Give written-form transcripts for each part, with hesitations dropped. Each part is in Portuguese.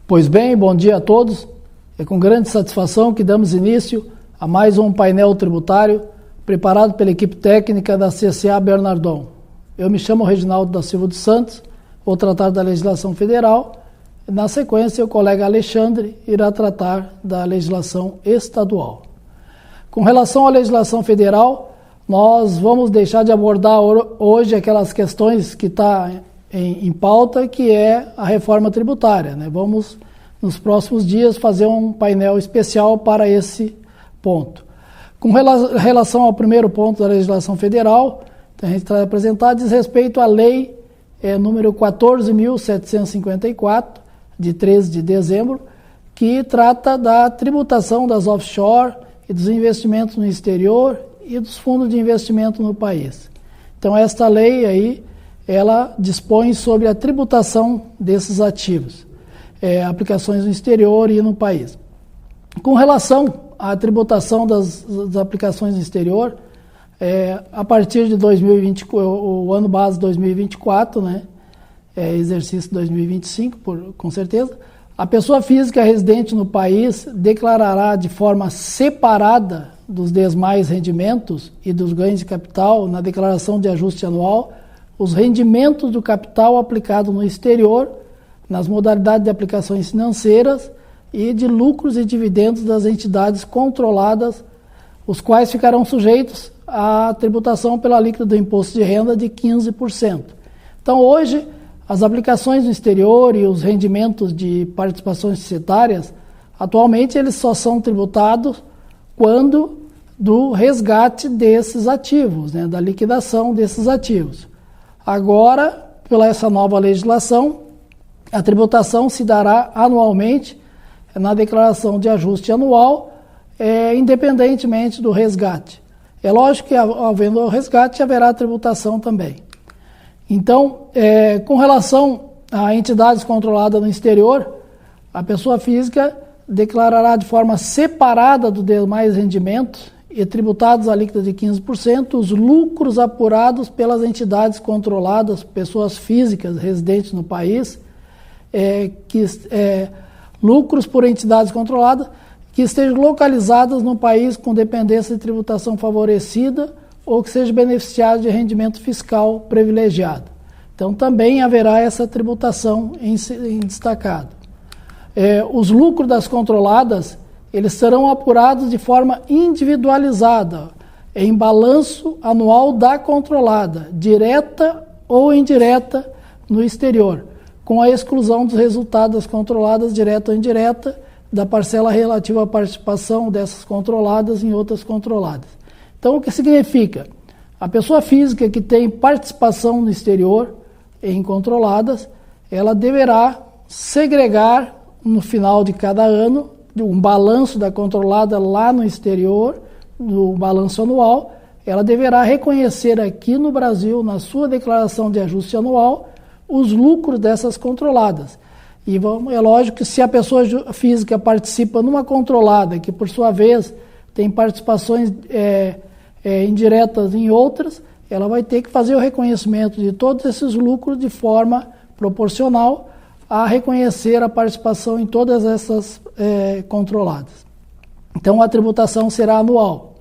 Pois bem, bom dia a todos. É com grande satisfação que damos início a mais um painel tributário preparado pela equipe técnica da CCA Bernardon. Eu me chamo Reginaldo da Silva dos Santos, vou tratar da legislação federal. Na sequência, o colega Alexandre irá tratar da legislação estadual. Com relação à legislação federal, nós vamos deixar de abordar hoje aquelas questões que estão em pauta, que é a reforma tributária, né? Vamos, nos próximos dias, fazer um painel especial para esse ponto. Com relação ao primeiro ponto da legislação federal, a gente vai apresentar diz respeito à lei número 14.754, de 13 de dezembro, que trata da tributação das offshore e dos investimentos no exterior e dos fundos de investimento no país. Então, esta lei aí, ela dispõe sobre a tributação desses ativos, aplicações no exterior e no país. Com relação à tributação das aplicações no exterior, a partir de 2020, o ano base 2024, né, exercício 2025, com certeza, a pessoa física residente no país declarará de forma separada dos demais rendimentos e dos ganhos de capital na declaração de ajuste anual os rendimentos do capital aplicado no exterior, nas modalidades de aplicações financeiras e de lucros e dividendos das entidades controladas, os quais ficarão sujeitos à tributação pela alíquota do imposto de renda de 15%. Então, hoje, as aplicações no exterior e os rendimentos de participações societárias, atualmente eles só são tributados quando do resgate desses ativos, né, da liquidação desses ativos. Agora, pela essa nova legislação, a tributação se dará anualmente na declaração de ajuste anual, independentemente do resgate. É lógico que, havendo o resgate, haverá tributação também. Então, com relação a entidades controladas no exterior, a pessoa física declarará de forma separada dos demais rendimentos e tributados à alíquota de 15% os lucros apurados pelas entidades controladas, pessoas físicas residentes no país, lucros por entidades controladas que estejam localizadas no país com dependência de tributação favorecida ou que seja beneficiado de rendimento fiscal privilegiado. Então, também haverá essa tributação em destacado. Os lucros das controladas, eles serão apurados de forma individualizada, em balanço anual da controlada, direta ou indireta no exterior, com a exclusão dos resultados das controladas direta ou indireta, da parcela relativa à participação dessas controladas em outras controladas. Então, o que significa? A pessoa física que tem participação no exterior em controladas, ela deverá segregar no final de cada ano um balanço da controlada lá no exterior, no balanço anual. Ela deverá reconhecer aqui no Brasil, na sua declaração de ajuste anual, os lucros dessas controladas. E é lógico que se a pessoa física participa numa controlada, que por sua vez tem participações indiretas em outras, ela vai ter que fazer o reconhecimento de todos esses lucros de forma proporcional a reconhecer a participação em todas essas controladas. Então, a tributação será anual.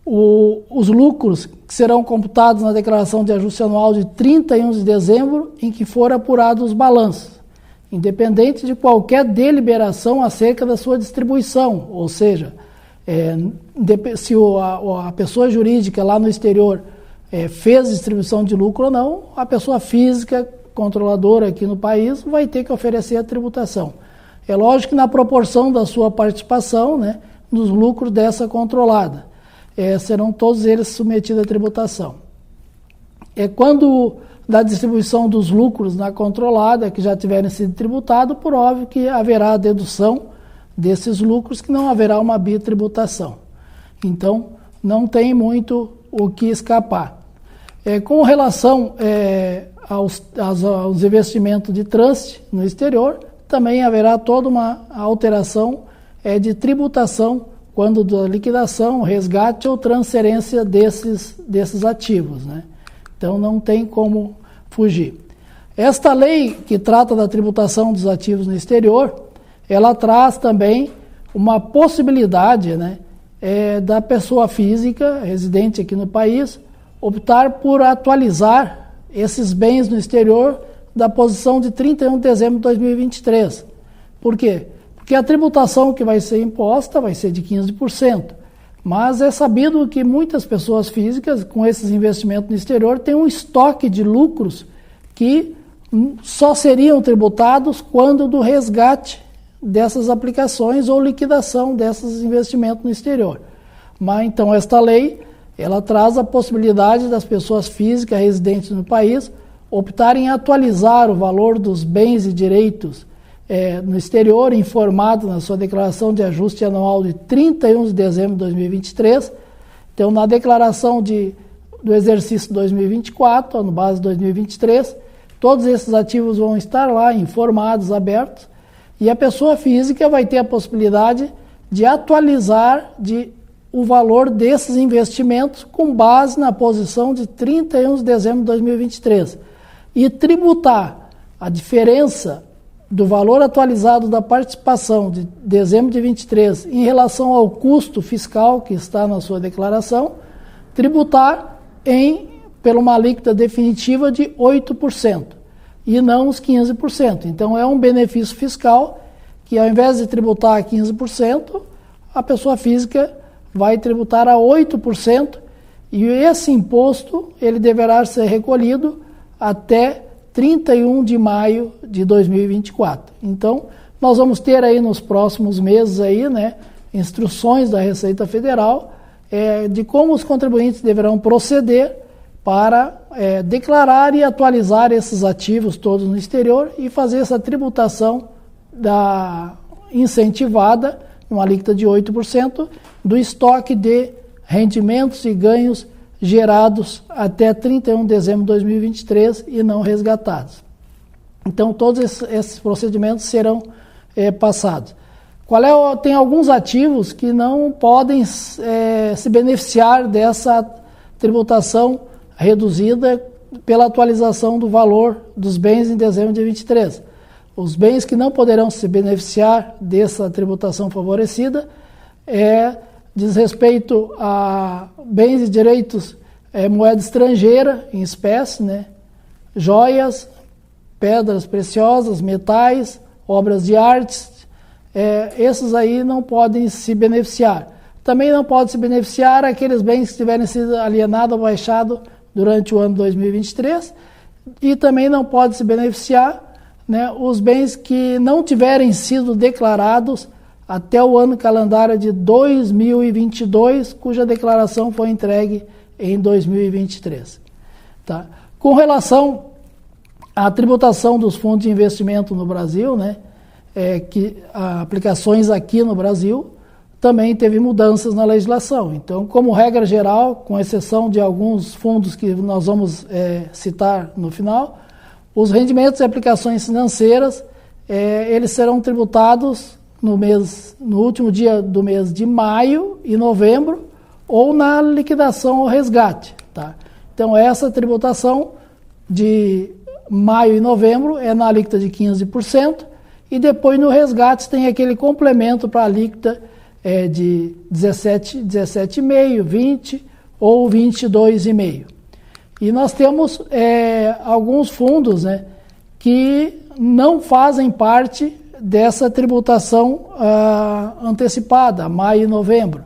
Os lucros que serão computados na declaração de ajuste anual de 31 de dezembro, em que for apurados os balanços, independente de qualquer deliberação acerca da sua distribuição, ou seja, se a pessoa jurídica lá no exterior fez distribuição de lucro ou não, a pessoa física controladora aqui no país vai ter que oferecer a tributação. É lógico que na proporção da sua participação, né, nos lucros dessa controlada, serão todos eles submetidos à tributação. Quando da distribuição dos lucros na controlada, que já tiverem sido tributados, por óbvio que haverá a dedução desses lucros, que não haverá uma bitributação. Então, não tem muito o que escapar. Com relação aos investimentos de trust no exterior, também haverá toda uma alteração de tributação quando da liquidação, resgate ou transferência desses ativos, né? Então, não tem como fugir. Esta lei que trata da tributação dos ativos no exterior, ela traz também uma possibilidade, né, da pessoa física residente aqui no país optar por atualizar esses bens no exterior da posição de 31 de dezembro de 2023. Por quê? Porque a tributação que vai ser imposta vai ser de 15%. Mas é sabido que muitas pessoas físicas com esses investimentos no exterior têm um estoque de lucros que só seriam tributados quando do resgate dessas aplicações ou liquidação desses investimentos no exterior. Mas então esta lei, ela traz a possibilidade das pessoas físicas residentes no país optarem em atualizar o valor dos bens e direitos no exterior, informado na sua declaração de ajuste anual de 31 de dezembro de 2023. Então, na declaração do exercício 2024, no base 2023, todos esses ativos vão estar lá informados, abertos, e a pessoa física vai ter a possibilidade de atualizar o valor desses investimentos com base na posição de 31 de dezembro de 2023 e tributar a diferença do valor atualizado da participação de dezembro de 23 em relação ao custo fiscal que está na sua declaração, tributar pela uma alíquota definitiva de 8% e não os 15%. Então é um benefício fiscal que, ao invés de tributar a 15%, a pessoa física vai tributar a 8%, e esse imposto ele deverá ser recolhido até 31 de maio de 2024. Então, nós vamos ter aí nos próximos meses aí, né, instruções da Receita Federal de como os contribuintes deverão proceder para declarar e atualizar esses ativos todos no exterior e fazer essa tributação incentivada, uma alíquota de 8%, do estoque de rendimentos e ganhos gerados até 31 de dezembro de 2023 e não resgatados. Então, todos esses procedimentos serão passados. Tem alguns ativos que não podem se beneficiar dessa tributação reduzida pela atualização do valor dos bens em dezembro de 2023. Os bens que não poderão se beneficiar dessa tributação favorecida diz respeito a bens e direitos, moeda estrangeira em espécie, né? Joias, pedras preciosas, metais, obras de artes, esses aí não podem se beneficiar. Também não pode se beneficiar aqueles bens que tiverem sido alienados ou baixados durante o ano 2023 e também não pode se beneficiar, né, os bens que não tiverem sido declarados até o ano calendário de 2022, cuja declaração foi entregue em 2023. Tá? Com relação à tributação dos fundos de investimento no Brasil, né, aplicações aqui no Brasil, também teve mudanças na legislação. Então, como regra geral, com exceção de alguns fundos que nós vamos citar no final, os rendimentos e aplicações financeiras, eles serão tributados no último dia do mês de maio e novembro, ou na liquidação ou resgate. Tá? Então, essa tributação de maio e novembro é na alíquota de 15%, e depois no resgate tem aquele complemento para a alíquota de 17,5%, 20% ou 22,5%. E nós temos alguns fundos, né, que não fazem parte dessa tributação antecipada, maio e novembro.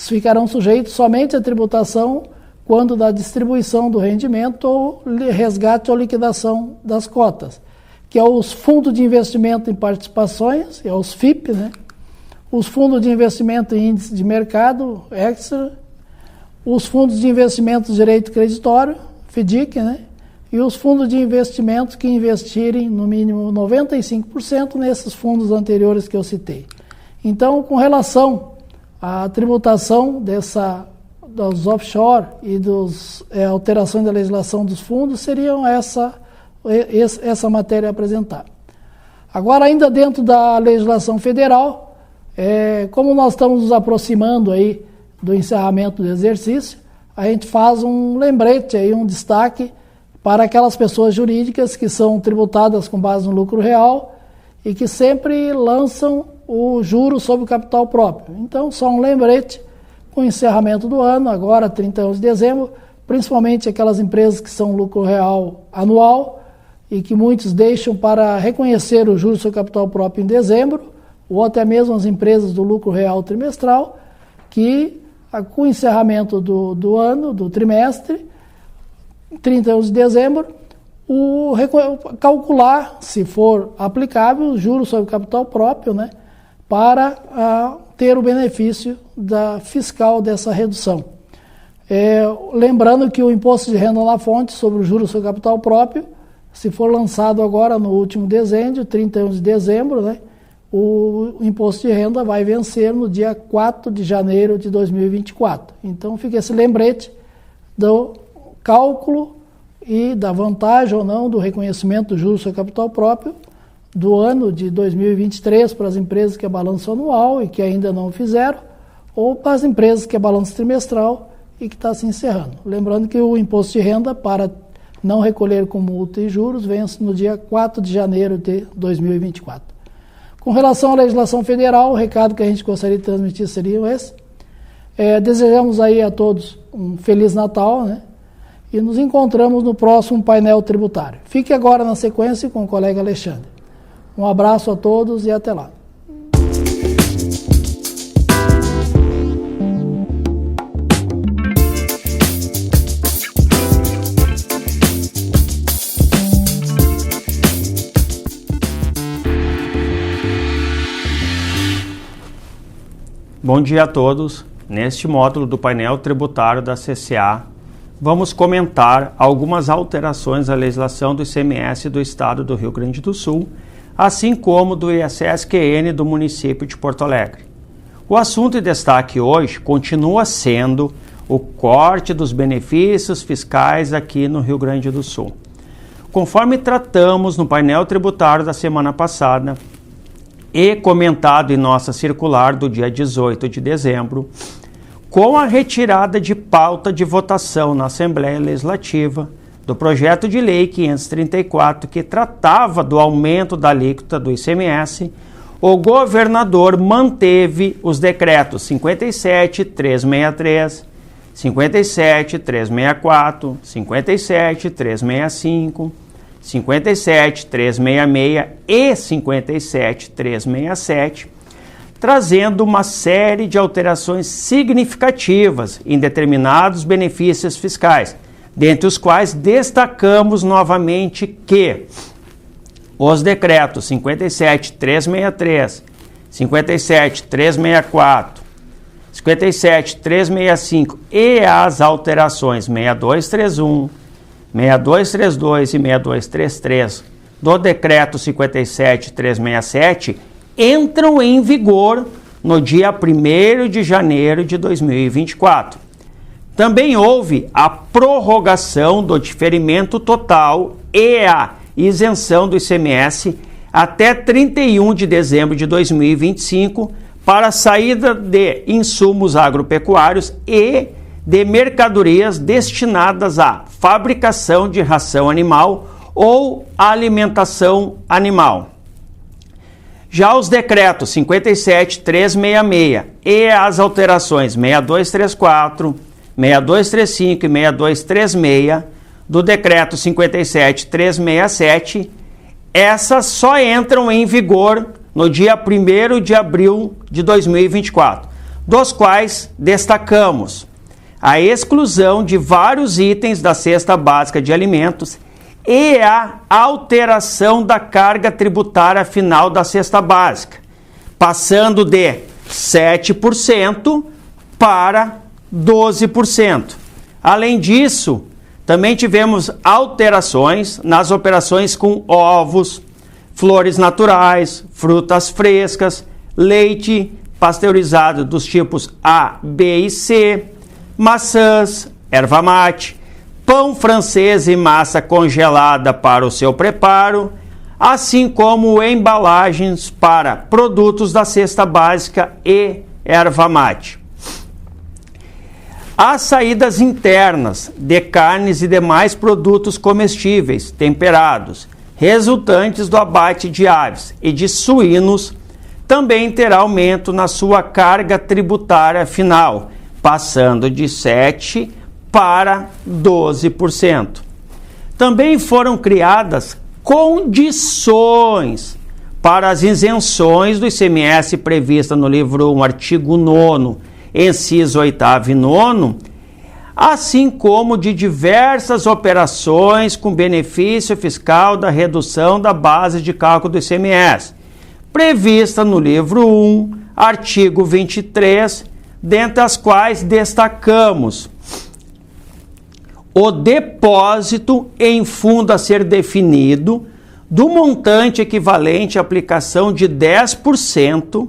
Ficarão sujeitos somente à tributação quando da distribuição do rendimento ou resgate ou liquidação das cotas, que é os fundos de investimento em participações, os FIP, né? Os fundos de investimento em índice de mercado, extra, os fundos de investimento de direito creditório, FDIC, né? E os fundos de investimento que investirem no mínimo 95% nesses fundos anteriores que eu citei. Então, com relação à tributação dos offshore e alterações da legislação dos fundos, seriam essa matéria apresentada. Agora, ainda dentro da legislação federal, como nós estamos nos aproximando aí do encerramento do exercício, a gente faz um lembrete, aí, um destaque para aquelas pessoas jurídicas que são tributadas com base no lucro real e que sempre lançam o juro sobre o capital próprio. Então, só um lembrete, com o encerramento do ano, agora 31 de dezembro, principalmente aquelas empresas que são lucro real anual e que muitos deixam para reconhecer o juro sobre o capital próprio em dezembro, ou até mesmo as empresas do lucro real trimestral, que com o encerramento do ano, do trimestre, 31 de dezembro, calcular, se for aplicável, o juro sobre o capital próprio, né, para ter o benefício fiscal dessa redução. Lembrando que o imposto de renda na fonte sobre o juro sobre o capital próprio, se for lançado agora no último dezembro, 31 de dezembro, né, o imposto de renda vai vencer no dia 4 de janeiro de 2024. Então fica esse lembrete do cálculo e da vantagem ou não do reconhecimento do juros sobre capital próprio do ano de 2023 para as empresas que é balanço anual e que ainda não fizeram, ou para as empresas que é balanço trimestral e que está se encerrando. Lembrando que o imposto de renda para não recolher com multa e juros vence no dia 4 de janeiro de 2024. Com relação à legislação federal, o recado que a gente gostaria de transmitir seria esse. Desejamos aí a todos um Feliz Natal, né? E nos encontramos no próximo painel tributário. Fique agora na sequência com o colega Alexandre. Um abraço a todos e até lá. Bom dia a todos. Neste módulo do painel tributário da CCA, vamos comentar algumas alterações à legislação do ICMS do Estado do Rio Grande do Sul, assim como do ISSQN do município de Porto Alegre. O assunto em destaque hoje continua sendo o corte dos benefícios fiscais aqui no Rio Grande do Sul. Conforme tratamos no painel tributário da semana passada e comentado em nossa circular do dia 18 de dezembro, com a retirada de pauta de votação na Assembleia Legislativa do projeto de lei 534, que tratava do aumento da alíquota do ICMS, o governador manteve os decretos 57.363, 57.364, 57.365, 57.366 e 57.367, trazendo uma série de alterações significativas em determinados benefícios fiscais, dentre os quais destacamos novamente que os decretos 57.363, 57.364, 57.365 e as alterações 6231, 6232 e 6233 do decreto 57.367 entram em vigor no dia 1º de janeiro de 2024. Também houve a prorrogação do diferimento total e a isenção do ICMS até 31 de dezembro de 2025 para a saída de insumos agropecuários e de mercadorias destinadas à fabricação de ração animal ou alimentação animal. Já os decretos 57.366 e as alterações 6234, 6235 e 6236 do decreto 57.367, essas só entram em vigor no dia 1º de abril de 2024, dos quais destacamos a exclusão de vários itens da cesta básica de alimentos e a alteração da carga tributária final da cesta básica, passando de 7% para 12%. Além disso, também tivemos alterações nas operações com ovos, flores naturais, frutas frescas, leite pasteurizado dos tipos A, B e C, maçãs, erva mate, pão francês e massa congelada para o seu preparo, assim como embalagens para produtos da cesta básica e erva mate. As saídas internas de carnes e demais produtos comestíveis, temperados, resultantes do abate de aves e de suínos, também terá aumento na sua carga tributária final, passando de 7% para 12%. Também foram criadas condições para as isenções do ICMS prevista no livro 1, artigo 9º, inciso 8º e 9º, assim como de diversas operações com benefício fiscal da redução da base de cálculo do ICMS, prevista no livro 1, artigo 23, dentre as quais destacamos o depósito em fundo a ser definido do montante equivalente à aplicação de 10%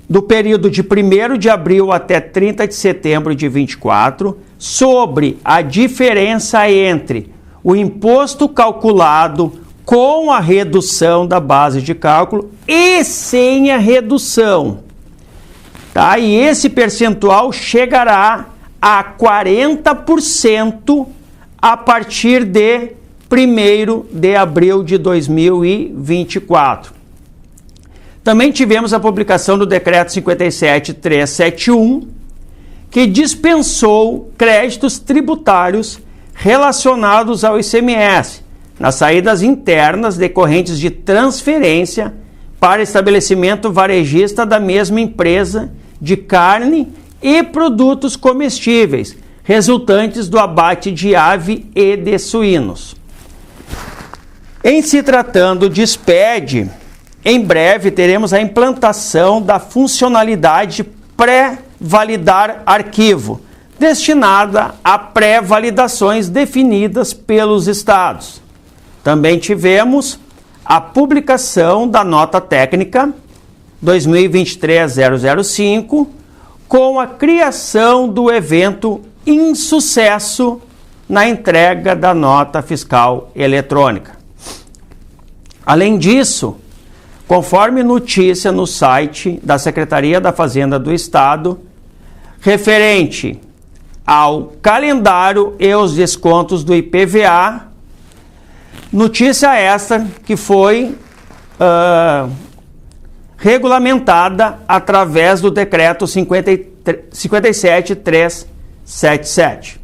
do período de 1º de abril até 30 de setembro de 24 sobre a diferença entre o imposto calculado com a redução da base de cálculo e sem a redução. Tá? E esse percentual chegará a 40% a partir de 1º de abril de 2024. Também tivemos a publicação do Decreto 57.371, que dispensou créditos tributários relacionados ao ICMS nas saídas internas decorrentes de transferência para estabelecimento varejista da mesma empresa de carne e produtos comestíveis, resultantes do abate de ave e de suínos. Em se tratando de SPED, em breve teremos a implantação da funcionalidade pré-validar arquivo, destinada a pré-validações definidas pelos estados. Também tivemos a publicação da nota técnica 2023-005, com a criação do evento insucesso na entrega da nota fiscal eletrônica. Além disso, conforme notícia no site da Secretaria da Fazenda do Estado, referente ao calendário e os descontos do IPVA, notícia esta que foi regulamentada através do Decreto 57.377.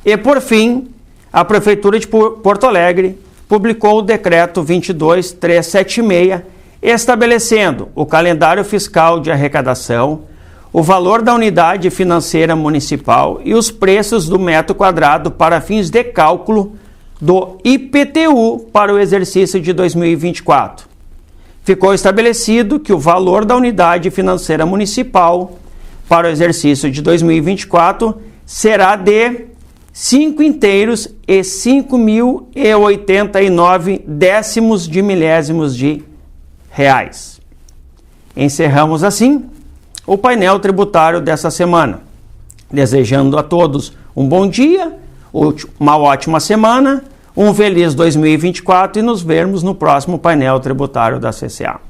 E, por fim, a Prefeitura de Porto Alegre publicou o Decreto 22.376, estabelecendo o calendário fiscal de arrecadação, o valor da unidade financeira municipal e os preços do metro quadrado para fins de cálculo do IPTU para o exercício de 2024. Ficou estabelecido que o valor da unidade financeira municipal para o exercício de 2024 será de 5 inteiros e 5.089 décimos de milésimos de reais. Encerramos assim o painel tributário dessa semana, desejando a todos um bom dia, uma ótima semana, um feliz 2024 e nos vermos no próximo painel tributário da CCA.